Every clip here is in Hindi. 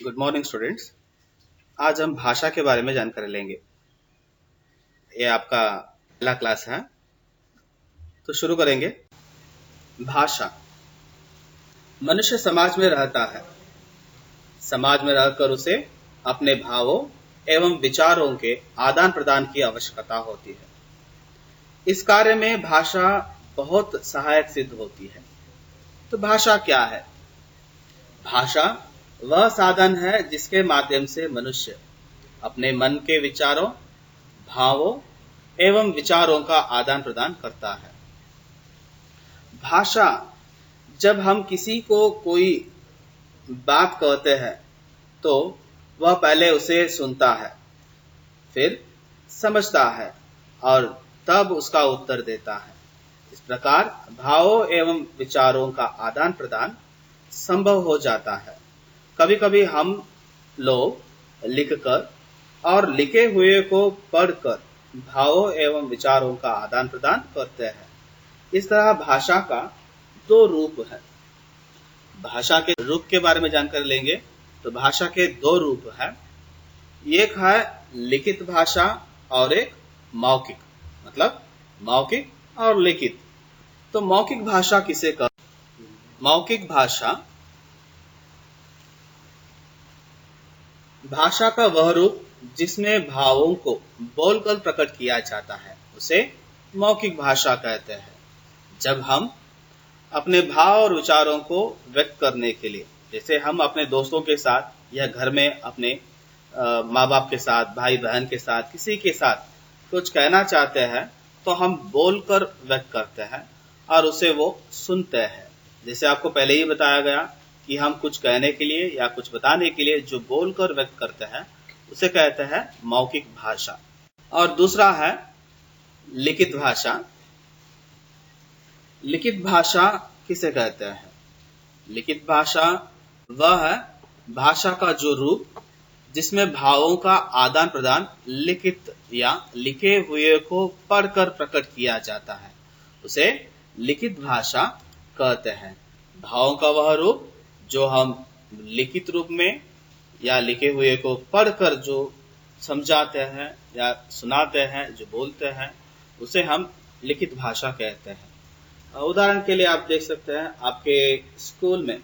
Good morning students. आज हम भाषा के बारे में जानकारी लेंगे। ये आपका पहला क्लास है, तो शुरू करेंगे। भाषा मनुष्य समाज में रहता है। समाज में रहकर उसे अपने भावों एवं विचारों के आदान प्रदान की आवश्यकता होती है। इस कार्य में भाषा बहुत सहायक सिद्ध होती है। तो भाषा क्या है? भाषा वह साधन है जिसके माध्यम से मनुष्य अपने मन के विचारों, भावों एवं विचारों का आदान प्रदान करता है। भाषा, जब हम किसी को कोई बात कहते हैं तो वह पहले उसे सुनता है, फिर समझता है और तब उसका उत्तर देता है। इस प्रकार भावों एवं विचारों का आदान प्रदान संभव हो जाता है। कभी कभी हम लोग लिखकर और लिखे हुए को पढ़कर भावों एवं विचारों का आदान प्रदान करते हैं। इस तरह भाषा का दो रूप है। भाषा के रूप के बारे में जानकारी लेंगे। तो भाषा के दो रूप है, एक है लिखित भाषा और एक मौखिक, मतलब मौखिक और लिखित। तो मौखिक भाषा किसे कहते हैं? मौखिक भाषा का वह रूप जिसमें भावों को बोलकर प्रकट किया जाता है, उसे मौखिक भाषा कहते हैं। जब हम अपने भाव और विचारों को व्यक्त करने के लिए, जैसे हम अपने दोस्तों के साथ या घर में अपने माँ बाप के साथ, भाई बहन के साथ, किसी के साथ कुछ कहना चाहते हैं, तो हम बोलकर व्यक्त करते हैं और उसे वो सुनते हैं। जैसे आपको पहले ही बताया गया कि हम कुछ कहने के लिए या कुछ बताने के लिए जो बोलकर व्यक्त करते हैं, उसे कहते हैं मौखिक भाषा। और दूसरा है लिखित भाषा। लिखित भाषा किसे कहते हैं? लिखित भाषा वह है भाषा का जो रूप जिसमें भावों का आदान प्रदान लिखित या लिखे हुए को पढ़कर प्रकट किया जाता है, उसे लिखित भाषा कहते हैं। भावों का वह रूप जो हम लिखित रूप में या लिखे हुए को पढ़कर जो समझाते हैं या सुनाते हैं, जो बोलते हैं, उसे हम लिखित भाषा कहते हैं। उदाहरण के लिए आप देख सकते हैं, आपके स्कूल में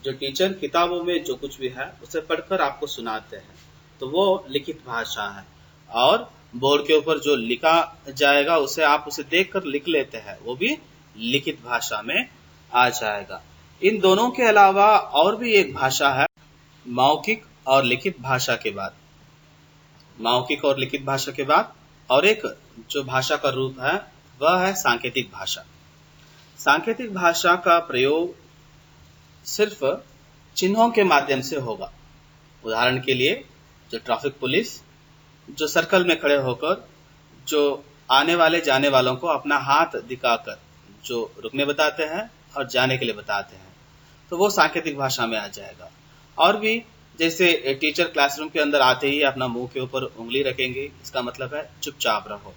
जो टीचर किताबों में जो कुछ भी है उसे पढ़कर आपको सुनाते हैं, तो वो लिखित भाषा है। और बोर्ड के ऊपर जो लिखा जाएगा उसे आप उसे देखकर लिख लेते हैं, वो भी लिखित भाषा में आ जाएगा। इन दोनों के अलावा और भी एक भाषा है मौखिक और लिखित भाषा के बाद। मौखिक और लिखित भाषा के बाद और एक जो भाषा का रूप है वह है सांकेतिक भाषा। सांकेतिक भाषा का प्रयोग सिर्फ चिन्हों के माध्यम से होगा। उदाहरण के लिए जो ट्रैफिक पुलिस जो सर्कल में खड़े होकर जो आने वाले जाने वालों को अपना हाथ दिखाकर जो रुकने बताते हैं और जाने के लिए बताते हैं, तो वो सांकेतिक भाषा में आ जाएगा। और भी जैसे टीचर क्लासरूम के अंदर आते ही अपना मुंह के ऊपर उंगली रखेंगे, इसका मतलब है चुपचाप रहो।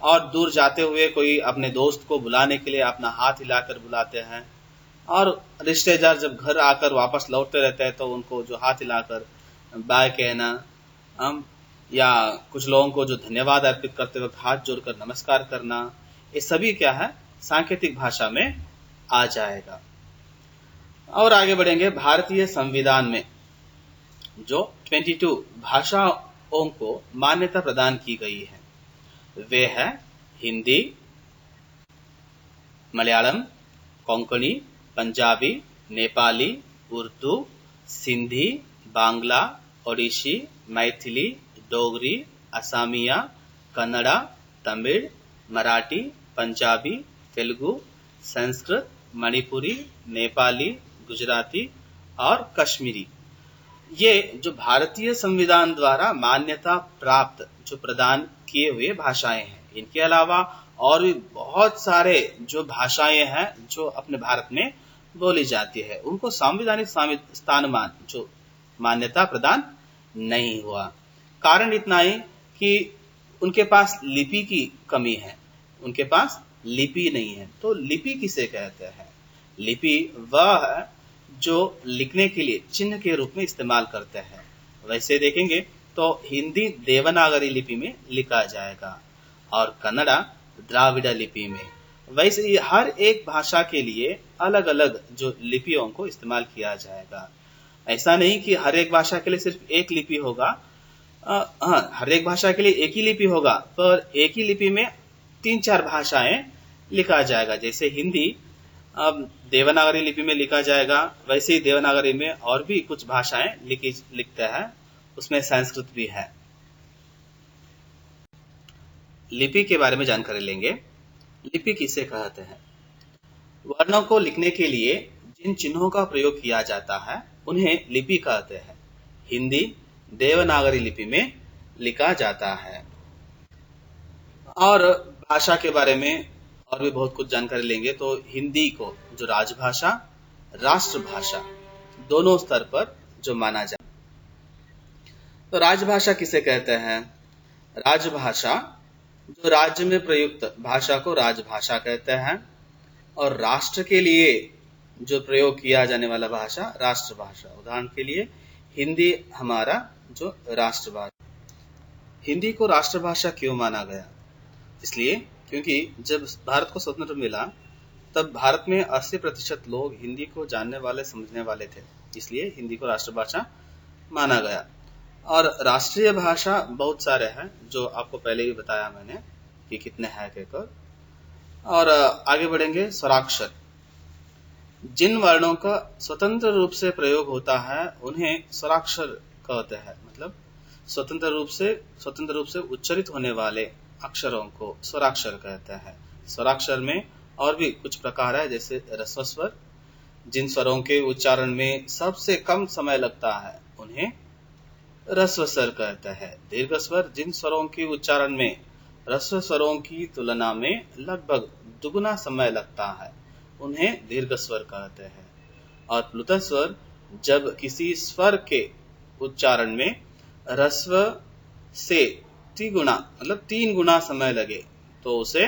और दूर जाते हुए कोई अपने दोस्त को बुलाने के लिए अपना हाथ हिलाकर बुलाते हैं। और रिश्तेदार जब घर आकर वापस लौटते रहते हैं तो उनको जो हाथ हिलाकर बाय कहना, हम या कुछ लोगों को जो धन्यवाद अर्पित करते वक्त हाथ जोड़कर नमस्कार करना, ये सभी क्या है? सांकेतिक भाषा में आ जाएगा। और आगे बढ़ेंगे। भारतीय संविधान में जो 22 भाषाओं को मान्यता प्रदान की गई है, वे है हिंदी, मलयालम, कोंकणी, पंजाबी, नेपाली, उर्दू, सिंधी, बांग्ला, ओडिशी, मैथिली, डोगरी, असमिया, कन्नड़ा, तमिल, मराठी, पंजाबी, तेलुगु, संस्कृत, मणिपुरी, नेपाली, गुजराती और कश्मीरी। ये जो भारतीय संविधान द्वारा मान्यता प्राप्त जो प्रदान किए हुए भाषाएं हैं। इनके अलावा और भी बहुत सारे जो भाषाएं हैं जो अपने भारत में बोली जाती है, उनको संवैधानिक स्थानमान जो मान्यता प्रदान नहीं हुआ। कारण इतना ही कि उनके पास लिपि की कमी है, उनके पास लिपि नहीं है। तो लिपि किसे कहते हैं? लिपि वह है जो लिखने के लिए चिन्ह के रूप में इस्तेमाल करते हैं। वैसे देखेंगे तो हिंदी देवनागरी लिपि में लिखा जाएगा और कन्नड़ा द्राविड़ लिपि में। वैसे ही हर एक भाषा के लिए अलग अलग जो लिपियों को इस्तेमाल किया जाएगा। ऐसा नहीं कि हर एक भाषा के लिए सिर्फ एक लिपि होगा। हाँ, हर एक भाषा के लिए एक ही लिपि होगा, पर एक ही लिपि में 3-4 भाषाएं लिखा जाएगा। जैसे हिंदी अब देवनागरी लिपि में लिखा जाएगा, वैसे ही देवनागरी में और भी कुछ भाषाएं लिखते हैं, उसमें संस्कृत भी है। लिपि के बारे में जानकारी लेंगे। लिपि किसे कहते हैं? वर्णों को लिखने के लिए जिन चिन्हों का प्रयोग किया जाता है उन्हें लिपि कहते हैं। हिंदी देवनागरी लिपि में लिखा जाता है। और भाषा के बारे में और भी बहुत कुछ जानकारी लेंगे। तो हिंदी को जो राजभाषा, राष्ट्रभाषा दोनों स्तर पर जो माना जाता है। तो राजभाषा किसे कहते हैं? राजभाषा जो राज्य में प्रयुक्त भाषा को राजभाषा कहते हैं, और राष्ट्र के लिए जो प्रयोग किया जाने वाला भाषा राष्ट्रभाषा। उदाहरण के लिए हिंदी हमारा जो राष्ट्रभाषा। हिंदी को राष्ट्रभाषा क्यों माना गया? इसलिए क्योंकि जब भारत को स्वतंत्र मिला तब भारत में 80% लोग हिंदी को जानने वाले, समझने वाले थे, इसलिए हिंदी को राष्ट्रभाषा माना गया। और राष्ट्रीय भाषा बहुत सारे हैं, जो आपको पहले ही बताया मैंने कि कितने हैं कहकर। और आगे बढ़ेंगे। स्वराक्षर जिन वर्णों का स्वतंत्र रूप से प्रयोग होता है उन्हें स्वराक्षर कहते हैं। मतलब स्वतंत्र रूप से उच्चारित होने वाले अक्षरों को स्वराक्षर कहते हैं। स्वराक्षर में और भी कुछ प्रकार है, जैसे ह्रस्व स्वर जिन स्वरों के उच्चारण में सबसे कम समय लगता है उन्हें ह्रस्व स्वर कहते हैं। दीर्घ स्वर जिन स्वरों के उच्चारण में ह्रस्व स्वरों की तुलना में लगभग दुगुना समय लगता है उन्हें दीर्घ स्वर कहते हैं। और प्लुत स्वर जब किसी स्वर के उच्चारण में ह्रस्व से त्रिगुणा मतलब 3 गुना समय लगे तो उसे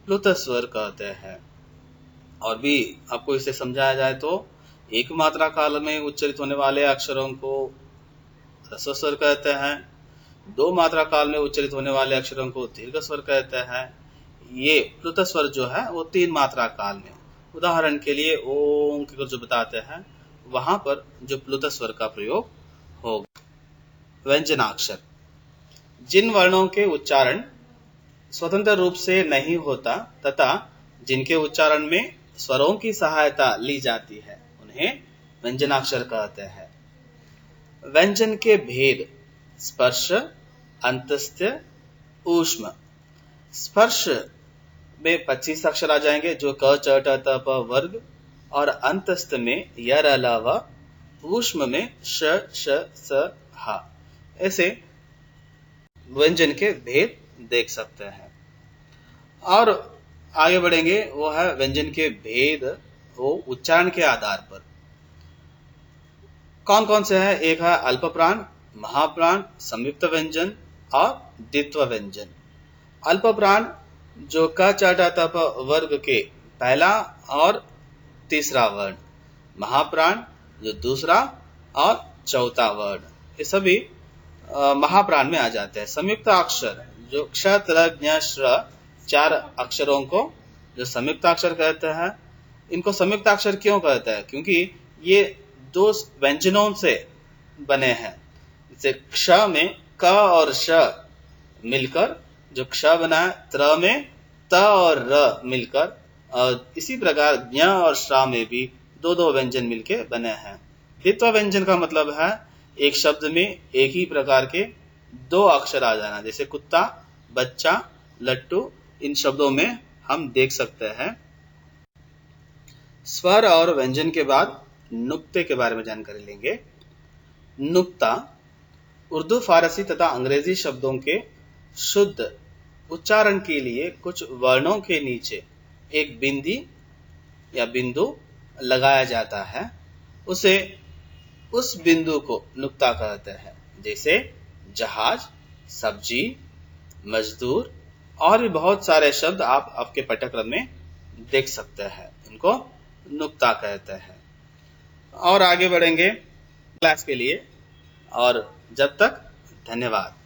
प्लुत स्वर कहते हैं। और भी आपको इसे समझाया जाए तो एक मात्रा काल में उच्चारित होने वाले अक्षरों को ह्रस्व स्वर कहते हैं, 2 मात्रा काल में उच्चारित होने वाले अक्षरों को दीर्घ स्वर कहते हैं। ये प्लुत स्वर जो है वो 3 मात्रा काल में, उदाहरण के लिए ओम को जो बताते हैं वहां पर जो प्लुत स्वर का प्रयोग होगा। व्यंजनाक्षर जिन वर्णों के उच्चारण स्वतंत्र रूप से नहीं होता तथा जिनके उच्चारण में स्वरों की सहायता ली जाती है उन्हें व्यंजनाक्षर कहते हैं। व्यंजन के भेद स्पर्श, अंतस्थ, ऊष्म। स्पर्श में 25 अक्षर आ जाएंगे जो क, च, ट, त, प वर्ग, और अंतस्थ में य, र, ल, व, ऊष्म में श, श, स, ह। ऐसे व्यंजन के भेद देख सकते हैं। और आगे बढ़ेंगे, वो है व्यंजन के भेद वो उच्चारण के आधार पर कौन कौन से हैं। एक है अल्पप्राण, महाप्राण, संयुक्त व्यंजन और द्वित्व व्यंजन। अल्पप्राण जो क, च, ट, त, प वर्ग के पहला और तीसरा वर्ण, महाप्राण जो दूसरा और चौथा वर्ण, ये सभी महाप्राण में आ जाते हैं। संयुक्त अक्षर जो क्ष, त्र, ज्ञ, श्र 4 अक्षरों को जो संयुक्त अक्षर कहते हैं। इनको संयुक्त अक्षर क्यों कहते हैं? क्योंकि ये 2 व्यंजनों से बने हैं। जैसे क्ष में क और श मिलकर जो क्ष बना है, त्र में त और र मिलकर, और इसी प्रकार ज्ञ और श्रा में भी 2 व्यंजन मिलके बने हैं। द्वित्व व्यंजन का मतलब है एक शब्द में एक ही प्रकार के 2 अक्षर आ जाना। जैसे कुत्ता, बच्चा, लट्टू, इन शब्दों में हम देख सकते हैं। स्वर और व्यंजन के बाद नुक्ते के बारे में जानकारी लेंगे। नुक्ता उर्दू, फारसी तथा अंग्रेजी शब्दों के शुद्ध उच्चारण के लिए कुछ वर्णों के नीचे एक बिंदी या बिंदु लगाया जाता है, उसे उस बिंदु को नुक्ता कहते हैं। जैसे जहाज, सब्जी, मजदूर और भी बहुत सारे शब्द आप आपके पाठ्यक्रम में देख सकते हैं, इनको नुक्ता कहते हैं। और आगे बढ़ेंगे क्लास के लिए। और जब तक धन्यवाद।